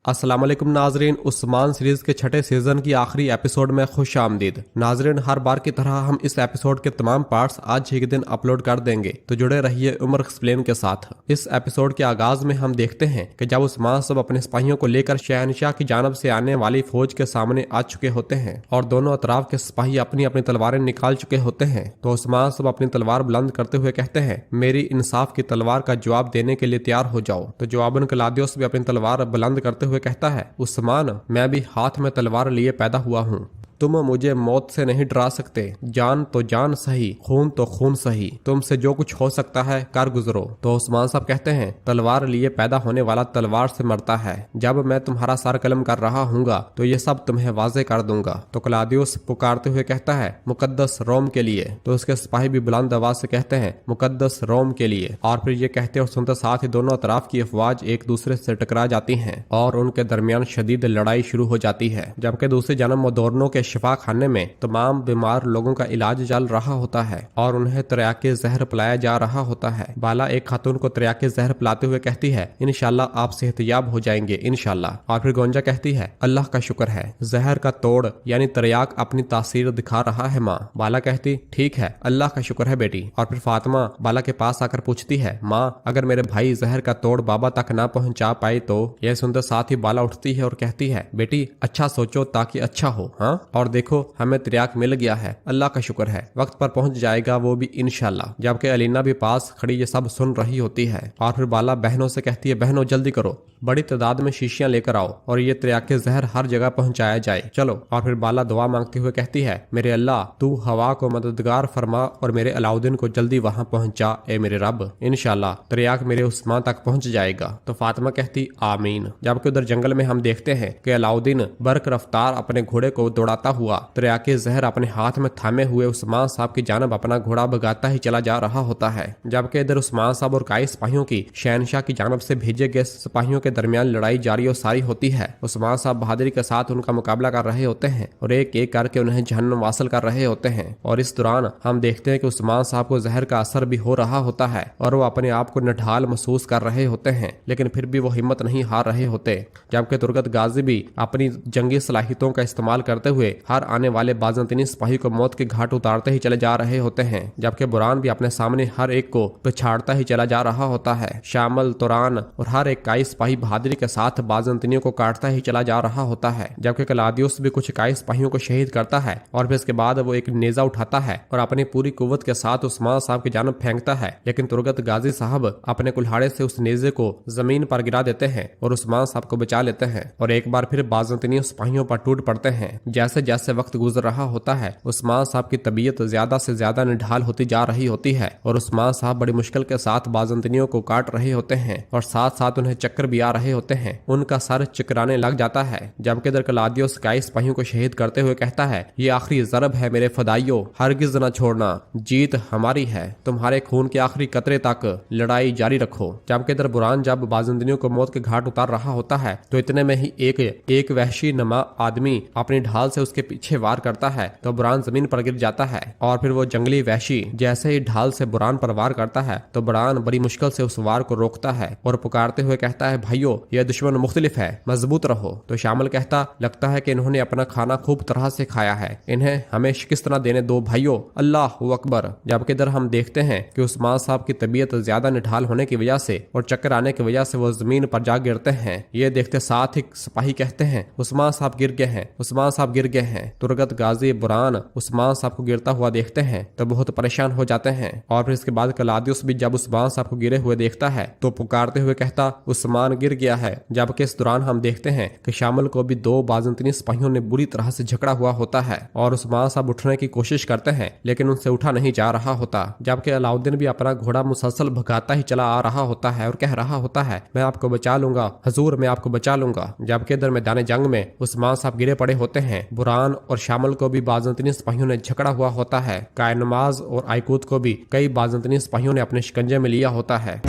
अस्सलाम वालेकुम नाजरीन, उस्मान सीरीज के छठे सीजन की आखिरी एपिसोड में खुश आमदीद। नाजरीन, हर बार की तरह हम इस एपिसोड के तमाम पार्ट्स आज ही के दिन अपलोड कर देंगे, तो जुड़े रहिए उमर एक्सप्लेन के साथ। इस एपिसोड के आगाज में हम देखते हैं कि जब उस्मान सब अपने सिपाहियों को लेकर शहनशाह की जानब से आने वाली फौज के सामने आ चुके होते हैं और दोनों अतराफ के सिपाही अपनी अपनी तलवारें निकाल चुके होते हैं, तो उस्मान सब अपनी तलवार बुलंद करते हुए कहते हैं, मेरी इंसाफ की तलवार का जवाब देने के लिए तैयार हो जाओ। तो जवाबन कलादियोस भी अपनी तलवार बुलंद करते हुए कहता है, उस्मान, मैं भी हाथ में तलवार लिए पैदा हुआ हूँ। तुम मुझे मौत से नहीं डरा सकते। जान तो जान सही, खून तो खून सही। तुमसे जो कुछ हो सकता है कर गुजरो। तो उस्मान साहब कहते हैं, तलवार लिए पैदा होने वाला तलवार से मरता है। जब मैं तुम्हारा सर कलम कर रहा हूँगा तो ये सब तुम्हें वाजे कर दूंगा। तो क्लादियुस पुकारते हुए कहता है, मुकद्दस रोम के लिए। तो उसके सिपाही भी बुलंद आवाज से कहते हैं, मुकद्दस रोम के लिए। और फिर ये कहते और सुनते साथ ही दोनों अतराफ की अफवाज एक दूसरे से टकरा जाती हैं और उनके दरमियान शदीद लड़ाई शुरू हो जाती है। जबकि दूसरी जानब मोदोर्नो के शिफा खाने में तमाम बीमार लोगों का इलाज चल रहा होता है और उन्हें त्रियाके जहर पिलाया जा रहा होता है। बाला एक खातून को त्रियाके जहर पिलाते हुए कहती है, इंशाल्लाह आप सेहतयाब हो जाएंगे, इंशाल्लाह। और फिर गोंजा कहती है, अल्लाह का शुक्र है, जहर का तोड़ यानी त्रियाक अपनी तासीर दिखा रहा है माँ। बाला कहती, ठीक है, अल्लाह का शुक्र है बेटी। और फिर फातिमा बाला के पास आकर पूछती है, माँ, अगर मेरे भाई जहर का तोड़ बाबा तक ना पहुँचा पाए तो? यह सुनते साथ ही बाला उठती है और कहती है, बेटी अच्छा सोचो ताकि अच्छा हो। हाँ, और देखो हमें त्रियाक मिल गया है, अल्लाह का शुक्र है, वक्त पर पहुंच जाएगा वो भी इंशाल्लाह। जबकि अलीना भी पास खड़ी ये सब सुन रही होती है। और फिर बाला बहनों से कहती है, बहनों जल्दी करो, बड़ी तादाद में शीशियां लेकर आओ और ये त्रियाके जहर हर जगह पहुंचाया जाए, चलो। और फिर बाला दुआ मांगते हुए कहती है, मेरे अल्लाह, तू हवा को मददगार फरमा और मेरे अलाउद्दीन को जल्दी वहां पहुंचा, ए मेरे रब, इंशाल्लाह त्रियाक मेरे उस्मान तक पहुंच जाएगा। तो फातिमा कहती, आमीन। जबकि उधर जंगल में हम देखते हैं कि अलाउद्दीन बर्क रफ्तार अपने घोड़े को दौड़ाता हुआ त्रियाके जहर अपने हाथ में थामे हुए उस्मान साहब की जानब अपना घोड़ा भगाता ही चला जा रहा होता है। जबकि इधर उस्मान साहब और कई सिपाहियों की शहनशाह की जानब से भेजे गए सिपाहियों के दरमियान लड़ाई जारी और सारी होती है। उस्मान साहब बहादुरी के साथ उनका मुकाबला कर रहे होते हैं और एक एक करके उन्हें जहन्नम वासल कर रहे होते हैं। और इस दौरान हम देखते हैं कि उस्मान साहब को जहर का असर भी हो रहा होता है और वो अपने आप को निढाल महसूस कर रहे होते हैं, लेकिन फिर भी वो हिम्मत नहीं हार रहे होते। जबकि तुर्गत गाजी भी अपनी जंगी सलाहियतों का इस्तेमाल करते हुए हर आने वाले बाज़ंतीनी सिपाही को मौत के घाट उतारते ही चले जा रहे होते हैं। जबकि बुरान भी अपने सामने हर एक को पिछाड़ता ही चला जा रहा होता है। शामल, तुरान और हर एक काई सिपाही बहादुरी के साथ बाज़ंतीनियों को काटता ही चला जा रहा होता है। जबकि क्लादियुस भी कुछ काई सिपाहियों को शहीद करता है और फिर इसके बाद वो एक नेजा उठाता है और अपनी पूरी कुव्वत के साथ उस्मान साहब की जानब फेंकता है, लेकिन तुर्गत गाजी साहब अपने कुल्हाड़े से उस नेजे को जमीन पर गिरा देते हैं और उस्मान साहब को बचा लेते हैं और एक बार फिर बाज़ंतीनी सिपाहियों पर टूट पड़ते हैं। जैसे जैसे वक्त गुजर रहा होता है, उस्मान साहब की तबीयत ज्यादा से ज्यादा निढाल होती जा रही होती है और उस्मान साहब बड़ी मुश्किल के साथ बाज़ंतीनियों को काट रहे होते हैं और साथ साथ उन्हें चक्कर भी आ रहे होते हैं, उनका सर चकराने लग जाता है। जबकि इधर क्लादियुस कई सिपाहियों को शहीद करते हुए कहता है, ये आखिरी ज़रब है मेरे फदाइयों, हरगिज न छोड़ना, जीत हमारी है, तुम्हारे खून के आखिरी कतरे तक लड़ाई जारी रखो। जबकि इधर बुरान जब बाज़ंतीनियों को मौत के घाट उतार रहा होता है तो इतने में ही एक वहशी नमा आदमी अपनी ढाल से उसके पीछे वार करता है तो बुरान जमीन पर गिर जाता है। और फिर वो जंगली वहशी जैसे ही ढाल से बुरान पर वार करता है तो बुरान बड़ी मुश्किल से उस वार को रोकता है और पुकारते हुए कहता है, भाइयों, यह दुश्मन मुख्तलिफ है, मजबूत रहो। तो शामिल कहता, लगता है कि इन्होंने अपना खाना खूब तरह से खाया है, इन्हें हमें शिकस्त न देने दो भाइयों, अल्लाह अकबर। जबकि इधर हम देखते हैं कि उस्मान साहब की तबीयत ज्यादा निढाल होने की वजह से और चक्कर आने की वजह से वो जमीन पर जा गिरते हैं। ये देखते साथ ही सिपाही कहते हैं, उस्मान साहब गिर गए हैं, उस्मान साहब गिर गए हैं। तुर्गत गाजी बुरान उस्मान साहब को गिरता हुआ देखते हैं तो बहुत परेशान हो जाते हैं। और फिर इसके बाद क्लादियुस भी जब उस्मान साहब को गिरे हुए देखता है तो पुकारते हुए कहता, उस्मान गिर गया है। जबकि इस दौरान हम देखते हैं कि शामिल को भी दो बाज़ंतीनी सिपाहियों ने बुरी तरह से झगड़ा हुआ होता है और उस्मान साहब उठने की कोशिश करते हैं लेकिन उनसे उठा नहीं जा रहा होता। जबकि अलाउद्दीन भी अपना घोड़ा मुसलसल भगाता ही चला आ रहा होता है और कह रहा होता है, मैं आपको बचा लूंगा हजूर, मैं आपको बचा लूंगा। जबकि इधर मैदान जंग में उस्मान साहब गिरे पड़े होते हैं। बुरान और शामिल को भी बाज़ंतीनी सिपाहियों ने झगड़ा हुआ होता है। कायनमाज और आयकूत को भी कई बाज़ंतीनी सिपाहियों ने अपने शिकंजे में लिया होता है।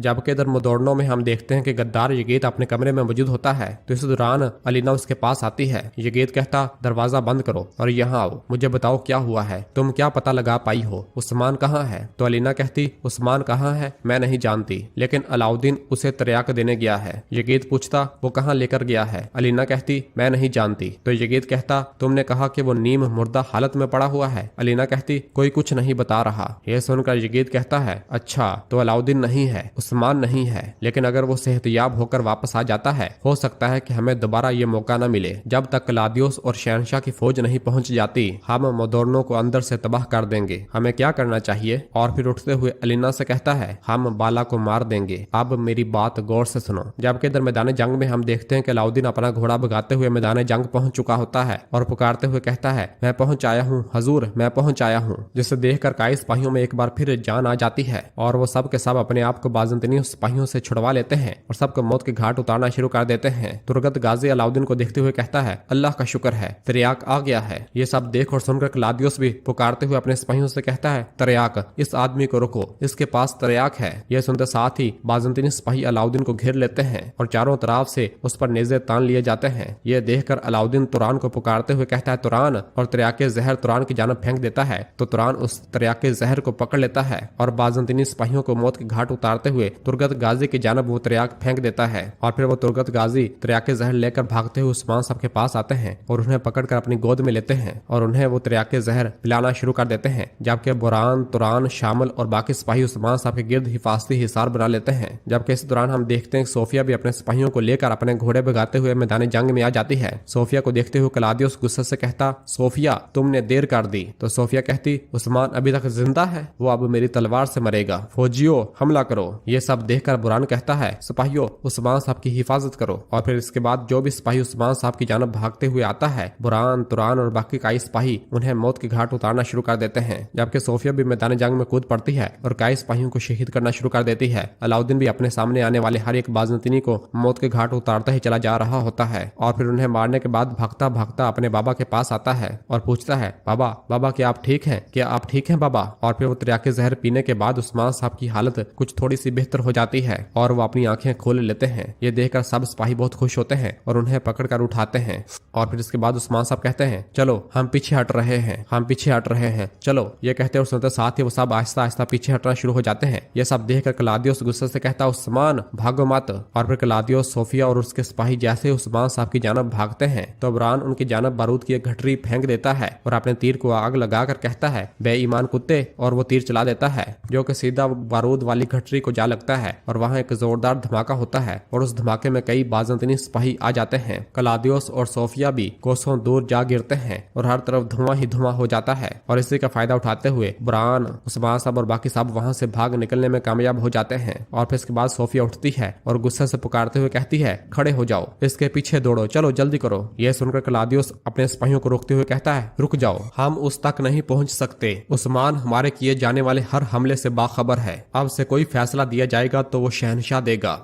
जबकि इधर मुदौड़नों में हम देखते हैं कि गद्दार यगीत अपने कमरे में मौजूद होता है। तो इस दौरान अलीना उसके पास आती है। यगीत कहता, दरवाजा बंद करो और यहाँ आओ, मुझे बताओ क्या हुआ है, तुम क्या पता लगा पाई हो, उस्मान कहाँ है? तो अलीना कहती, उस्मान कहाँ है मैं नहीं जानती, लेकिन अलाउद्दीन उसे तरियाक देने गया है। यगीत पूछता, वो कहाँ लेकर गया है? अलीना कहती, मैं नहीं जानती। तो यगीत कहता, तुमने कहा कि वो नीम मुर्दा हालत में पड़ा हुआ है। अलीना कहती, कोई कुछ नहीं बता रहा। यह सुनकर यगीत कहता है, अच्छा तो अलाउद्दीन नहीं है, उस्मान नहीं है, लेकिन अगर वो सेहतयाब होकर वापस आ जाता है, हो सकता है कि हमें दोबारा ये मौका न मिले। जब तक क्लादियोस और शहनशाह की फौज नहीं पहुंच जाती, हम मुदौड़नों को अंदर से तबाह कर देंगे। हमें क्या करना चाहिए? और फिर उठते हुए अलीना से कहता है, हम बाला को मार देंगे। अब मेरी बात गौर से सुनो। जबकि इधर मैदान जंग में हम देखते हैं कि अलाउद्दीन अपना घोड़ा भगाते हुए मैदान जंग पहुंच चुका होता है और पुकारते हुए कहता है, मैं पहुंच आया हूँ हजूर, मैं पहुंच आया हूँ। जिसे देखकर कई सिपाहियों में एक बार फिर जान आ जाती है और वो सब के सब अपने आप को बाज़ंतीनी सिपाहियों से छुड़वा लेते हैं और सबको मौत के घाट उतारना शुरू कर देते हैं। तुरगत गाजी अलाउद्दीन को देखते हुए कहता है, अल्लाह का शुक्र है, तरियाक आ गया है। ये सब देख और सुनकर क्लादियोस भी पुकारते हुए अपने सिपाहियों से कहता है, तरियाक, इस आदमी को रोको, इसके पास तरियाक है। यह सुनते साथ ही बाज़ंतीनी सिपाही अलाउद्दीन को घेर लेते हैं और चारों तरफ से उस पर नेज़े तान लिए जाते हैं। यह देखकर अलाउद्दीन तुरान को पुकारते हुए कहता है, तुरान, और तरियाके जहर तुरान की जानब फेंक देता है। तो तुरान उस तरियाके जहर को पकड़ लेता है और बाज़ंतीनी सिपाहियों को मौत के घाट उतारते हुए तुरगत गाजी की जानब वो तरियाक फेंक देता है। और फिर वो तुरगत गाजी तरियाके जहर लेकर भागते हुए उस्मान साहब के पास आते हैं और उन्हें पकड़कर अपनी गोद में लेते हैं और उन्हें वो तरियाके जहर पिलाना शुरू कर देते हैं। जबकि बुरान, तुरान, शामिल और बाकी सिपाही उस्मान साहब के गिर्द हिफाजती हिसार बना लेते हैं। जबकि इस दौरान हम देखते हैं सोफिया भी अपने सिपाहियों को लेकर अपने घोड़े भगाते हुए मैदान जंग में आ जाती है। सोफिया को देखते हुए क्लादियोस गुस्से से कहता, सोफिया, तुमने देर कर दी। तो सोफिया कहती, उस्मान अभी तक जिंदा है, वो अब मेरी तलवार से मरेगा। फौजियों, हमला करो। ये सब देखकर बुरान कहता है, सिपाहियों, उस्मान साहब की हिफाजत करो। और फिर इसके बाद जो भी सिपाही उस्मान साहब की जानब भागते हुए आता है, बुरान, तुरान और बाकी कई सिपाही उन्हें मौत के घाट उतारना शुरू कर देते हैं। जबकि सोफिया भी मैदान जंग में कूद पड़ती है और कई सिपाहियों को शहीद करना शुरू कर देती है। अलाउद्दीन भी अपने सामने आने वाले हर एक बाज़ंतीनी को मौत के घाट उतारता ही चला जा रहा होता है और फिर उन्हें मारने के बाद भागता भागता अपने बाबा के पास आता है और पूछता है, बाबा, बाबा, क्या आप ठीक हैं? क्या आप ठीक हैं बाबा? और फिर वो तरियाके जहर पीने के बाद उस्मान साहब की हालत कुछ थोड़ी सी बेहतर हो जाती है और वो अपनी आंखें खोल लेते हैं। ये देखकर सब सिपाही बहुत खुश होते हैं और उन्हें पकड़कर उठाते हैं। और फिर इसके बाद उस्मान साहब कहते हैं, चलो हम पीछे हट रहे हैं, हम पीछे हट रहे हैं, चलो। ये कहते और सुनते साथ ही वो सब आहिस्ता आहिस्ता पीछे हटना शुरू हो जाते हैं। ये सब देखकर क्लादियोस गुस्से से कहता, उस्मान, भागो मत। और फिर क्लादियोस, सोफिया और उसके सिपाही जैसे उस्मान साहब की जानब भागते हैं तो बुरान उनकी जानब बारूद की एक घटरी फेंक देता है और अपने तीर को आग लगाकर कहता है, बेईमान कुत्ते, और वो तीर चला देता है जो कि सीधा बारूद वाली घटरी को जा लगता है और वहां एक जोरदार धमाका होता है और उस धमाके में कई बाज़ंतीनी सिपाही आ जाते हैं। क्लादियोस और सोफिया भी कोसों दूर जा गिरते हैं और हर तरफ धुआं ही धुआं हो जाता है और इसी का फायदा उठाते हुए बुरान, उस्मान साहब और बाकी सब वहां से भाग निकलने में कामयाब हो जाते हैं। और फिर इसके बाद सोफिया उठती है और गुस्से से पुकारते हुए कहती है, खड़े हो जाओ, इसके पीछे दौड़ो, चलो जल्दी करो। यह सुनकर क्लादियोस अपने सिपाहियों को रोकते हुए कहता है, रुक जाओ, हम उस तक नहीं पहुंच सकते। उस्मान हमारे किए जाने वाले हर हमले से बाखबर है। अब से कोई फैसला दिया जाएगा तो वो शहनशाह देगा।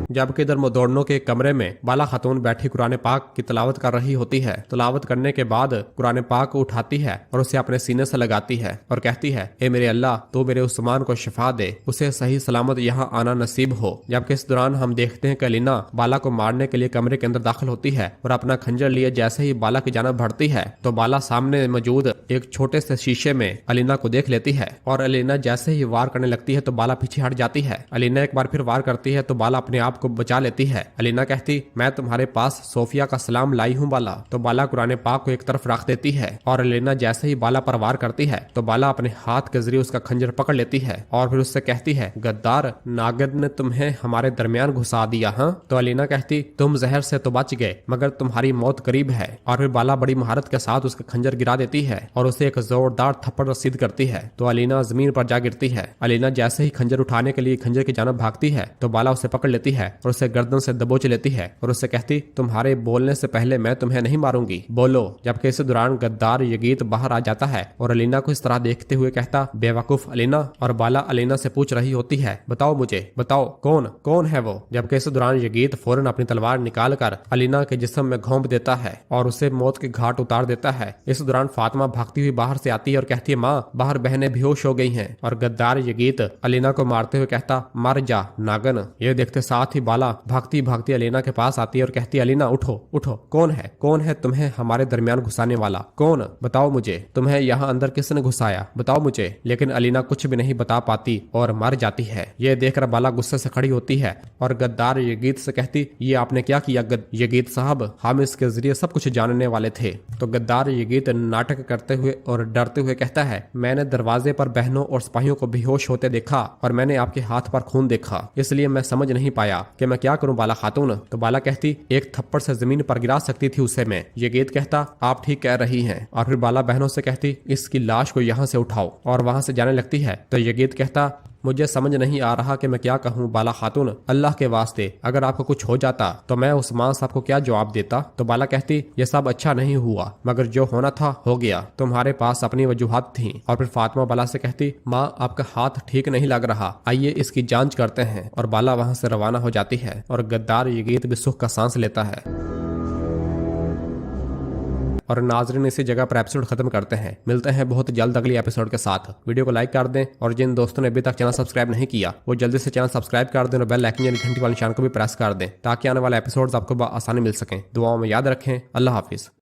जबकि इधर मुदौड़नों के कमरे में बाला खातून बैठी कुरान पाक की तलावत कर रही होती है। तलावत करने के बाद कुरान पाक को उठाती है और उसे अपने सीने से लगाती है और कहती है, ए मेरे अल्लाह, तो मेरे उस्मान को शिफा दे, उसे सही सलामत यहाँ आना नसीब हो। जबकि इस दौरान हम देखते हैं कि अलीना बाला को मारने के लिए कमरे के अंदर दाखिल होती है और अपना खंजर लिए जैसे ही बाला की जानब बढ़ती है तो बाला सामने मौजूद एक छोटे से शीशे में अलीना को देख लेती है और अलीना जैसे ही वार करने लगती है तो बाला पीछे हट जाती है। अलीना एक बार फिर वार करती है तो बाला अपने आप को बचा लेती है। अलीना कहती, मैं तुम्हारे पास सोफिया का सलाम लाई हूँ बाला। तो बाला कुरान पाक को एक तरफ रख देती है और अलीना जैसे ही बाला पर वार करती है तो बाला अपने हाथ के जरिए उसका खंजर पकड़ लेती है और फिर उससे कहती है, गद्दार, नागिन ने तुम्हें हमारे दरमियान घुसा दिया। हाँ? तो अलीना कहती, तुम जहर से तो बच गए मगर तुम्हारी मौत करीब है। और फिर बाला बड़ी महारत के साथ उसका खंजर गिरा देती है और उसे एक जोरदार थप्पड़ रसीद करती है तो अलीना जमीन पर जा गिरती है। अलीना जैसे ही खंजर उठाने के लिए खंजर की जानब भागती है तो बाला उसे पकड़ लेती है और उसे गर्दन से दबोच लेती है और उससे कहती, तुम्हारे बोलने से पहले मैं तुम्हें नहीं मारूंगी, बोलो। जबकि इस दौरान गद्दार यगीत बाहर आ जाता है और अलीना को इस तरह देखते हुए कहता, बेवकूफ अलीना। और बाला अलीना से पूछ रही होती है, बताओ मुझे, बताओ कौन कौन है वो। जबकि इस दौरान यगीत फौरन अपनी तलवार निकाल कर अलीना के जिस्म में घोंप देता है और उसे मौत के घाट उतार देता है। इस दौरान फातिमा भागती हुई बाहर से आती है और कहती है, माँ बाहर बहनें बेहोश हो गई हैं। और गद्दार यगीत अलीना को मारते हुए कहता, मर जा नागन। ये देखते साथ ही बाला भागती भागती अलीना के पास आती है और कहती है, अलीना उठो उठो, कौन है तुम्हें हमारे दरमियान घुसाने वाला, कौन, बताओ मुझे, तुम्हें यहाँ अंदर किसने घुसाया, बताओ मुझे। लेकिन अलीना कुछ भी नहीं बता पाती और मर जाती है। ये देखकर बाला गुस्से से खड़ी होती है और गद्दार यगीत से कहती, ये आपने क्या किया यगीत साहब, हम इसके जरिए सब कुछ जानने वाले थे। तो गद्दार यगीत नाटक करते हुए और डरते हुए कहता है, मैंने दरवाजे पर बहनों और सिपाहियों को बेहोश होते देखा और मैंने आपके हाथ पर खून देखा, इसलिए मैं समझ नहीं पाया कि मैं क्या करूं बाला खातून। तो बाला कहती, एक थप्पड़ से जमीन पर गिरा सकती थी उसे मैं। यगीत कहता, आप ठीक कह रही हैं। और फिर बाला बहनों से कहती, इसकी लाश को यहाँ से उठाओ, और वहां से जाने लगती है। तो यगीत कहता, मुझे समझ नहीं आ रहा कि मैं क्या कहूँ बाला खातून, अल्लाह के वास्ते अगर आपको कुछ हो जाता तो मैं उस्मान साहब को क्या जवाब देता। तो बाला कहती, ये सब अच्छा नहीं हुआ, मगर जो होना था हो गया, तुम्हारे पास अपनी वजूहात थी। और फिर फातिमा बाला से कहती, माँ आपका हाथ ठीक नहीं लग रहा, आइए इसकी जांच करते हैं। और बाला वहां से रवाना हो जाती है और गद्दार यगीत भी सुख का सांस लेता है। और नाजरीन इसी जगह पर एपिसोड खत्म करते हैं। मिलते हैं बहुत जल्द अगली एपिसोड के साथ। वीडियो को लाइक कर दें और जिन दोस्तों ने अभी तक चैनल सब्सक्राइब नहीं किया वो जल्दी से चैनल सब्सक्राइब कर दें और बेल आइकन यानी घंटी वाले निशान को भी प्रेस कर दें ताकि आने वाले एपिसोड्स आपको आसानी मिल सकें। दुआओं में याद रखें। अल्लाह हाफिज।